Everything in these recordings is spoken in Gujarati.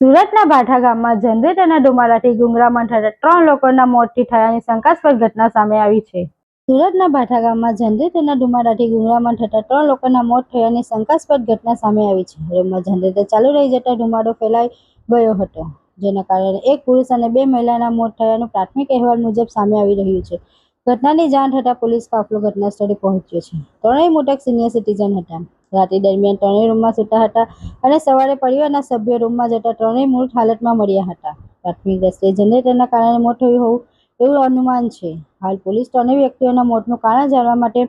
સુરતના ભાઠા ગામમાં જનરેટરના ધુમાડાથી ગુંગળામણ થતા 3 લોકોના મોતથી થયાની શંકાસ્પદ ઘટના સામે આવી છે. સુરતના ભાઠા ગામમાં જનરેટરના ધુમાડાથી ગુંગળામણ થતા 3 લોકોના મોત થયાની શંકાસ્પદ ઘટના સામે આવી છે. રૂમમાં જનરેટર ચાલુ રહી જતા ધુમાડો ફેલાઈ ગયો હતો, જેના કારણે એક પુરુષ અને 2 મહિલાના મોત થયાનું પ્રાથમિક અહેવાલ મુજબ સામે આવી રહ્યું છે. ઘટનાની જાણ થતાં પોલીસ કાફલો ઘટના સ્થળે પહોંચ્યો છે. ત્રણેય મૃતક સિનિયર સિટીઝન હતા. રાત્રિ દરમિયાન ત્રણેય રૂમમાં સૂતા હતા અને સવારે પરિવારના સભ્યો રૂમમાં જતા ત્રણેય મૃત હાલતમાં મળ્યા હતા. પ્રાથમિક દ્રષ્ટિએ જનરેટરના કારણે મોત થયું હોય એવું અનુમાન છે. હાલ પોલીસ ત્રણેય વ્યક્તિઓના મોતનું કારણ જાણવા માટે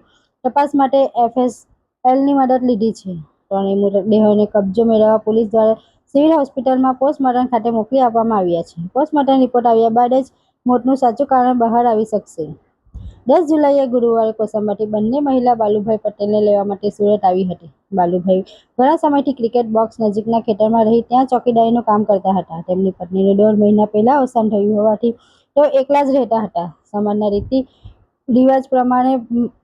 તપાસ માટે FSLની મદદ લીધી છે. ત્રણેય મૃતદેહોને કબજો મેળવવા પોલીસ દ્વારા સિવિલ હોસ્પિટલમાં પોસ્ટમોર્ટમ ખાતે મોકલી આપવામાં આવ્યા છે. પોસ્ટમોર્ટમ રિપોર્ટ આવ્યા બાદ જ મોતનું સાચું કારણ બહાર આવી શકશે. 10 જુલાઈએ ગુરુવારે કોસંબાથી બંને મહિલા બાલુભાઈ પટેલને લેવા માટે સુરત આવી હતી. બાલુભાઈ ઘણા સમયથી ક્રિકેટ બોક્સ નજીકના ખેતરમાં રહી ત્યાં ચોકીદારીનું કામ કરતા હતા. તેમની પત્નીનું 1.5 મહિના પહેલા અવસાન થયું હોવાથી તેઓ એકલા જ રહેતા હતા. સમાજના રીતિ રિવાજ પ્રમાણે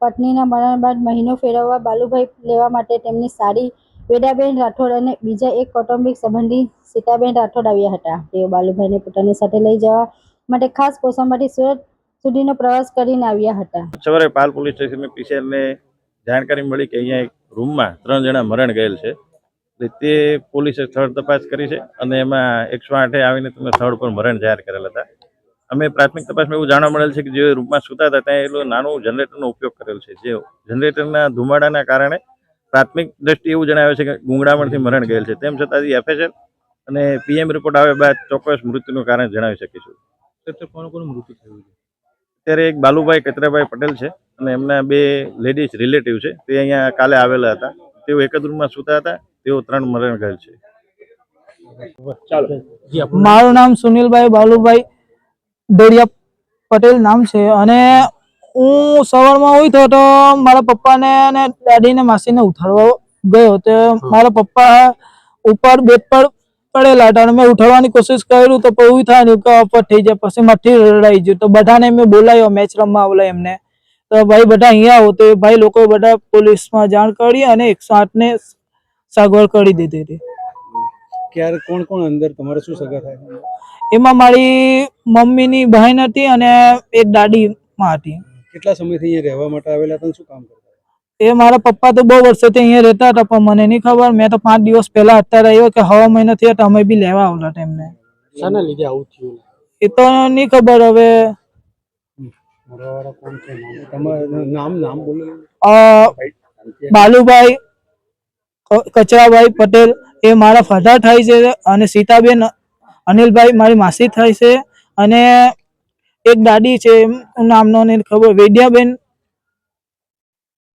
પત્નીના મરણ બાદ મહિનો ફેરવવા બાલુભાઈ લેવા માટે તેમની સાડી વેદાબેન રાઠોડ અને બીજા એક કૌટુંબિક સંબંધી સીતાબેન રાઠોડ આવ્યા હતા. તેઓ બાલુભાઈને પોતાની સાથે લઈ જવા માટે ખાસ કોસંબાથી સુરત સુધીનો પ્રવાસ કરીને આવ્યા હતા. સવારે પાલ પોલીસ સ્ટેશનની પીસીઆરને જાણકારી મળી કે અહીંયા એક રૂમમાં 3 જણા મરણ ગયેલ છે. તે પોલીસે સ્થળ તપાસ કરી છે અને એમાં 108 આવીને તમે સ્થળ પર મરણ જાહેર કરેલ હતા. અમે પ્રાથમિક તપાસમાં એવું જાણવા મળેલ છે કે જે રૂમમાં સૂતા હતા ત્યાં એટલું નાનું જનરેટરનો ઉપયોગ કરેલ છે. જે જનરેટરના ધુમાડાના કારણે પ્રાથમિક દ્રષ્ટિએ એવું જણાવે છે કે ગુંગળામણથી મરણ ગયેલ છે. તેમ છતાં FSL અને PM રિપોર્ટ આવ્યા બાદ ચોક્કસ મૃત્યુનું કારણ જણાવી શકીશું. કોણ કોણ મૃત્યુ થયું છે? અત્યારે એક બાલુભાઈ કચરાભાઈ પટેલ છે અને એમના 2 લેડીઝ રિલેટિવ છે. તે અહીંયા કાલે આવેલા હતા. તેઓ એક જ રૂમમાં સૂતા હતા. તેઓ 3 મરણ ગયેલ છે. મારું નામ સુનિલભાઈ બાલુભાઈ ડોડિયા પટેલ નામ છે અને હું સવારમાં ઉઠ્યો તો મારા પપ્પાને અને દાદીને માસીને ઉઠાડવા ગયો. તો મારા પપ્પા ઉપર બેડ પર પડેલા હતા અને મેં ઉઠાડવાની કોશિશ કરી તો એવું થાય ને કે અપર થઈ જાય. પછી માથી રડાઈ ગયું તો બધાને મેં બોલાવ્યો મેચ રમવા આવલા એમને. તો ભાઈ બધા અહીંયા આવો તો ભાઈ લોકો બધા પોલીસમાં જાણ કરી અને 108 ને સગવડ કરી દીધી હતી. ક્યારે કોણ કોણ અંદર તમારે શું સગા થાય? એમાં મારી મમ્મીની બહેન હતી અને એક દાદીમાં હતી. કેટલા સમયથી અહીંયા રહેવા માટે આવેલા હતા? શું કામ કરતા? એ મારા પપ્પા તો બહુ વર્ષોથી અહીંયા રહેતા હતા પણ મને નહીં ખબર. મેં તો 5 દિવસ પહેલા અત્યારે આવ્યો કે હવા મહિના થયા તો અમે બી લેવા આવલા હતા એમને. શાના લીધે આવું થયું એ તો નહીં ખબર. હવે કોણ છે? તમારું નામ બોલો. બાલુભાઈ કચરાભાઈ પટેલ એ મારા ફાધર થાય છે અને સીતાબેન અનિલભાઈ મારી માસી થાય છે અને એક દાદી છે નામનો ને ખબર વેદ્યાબેન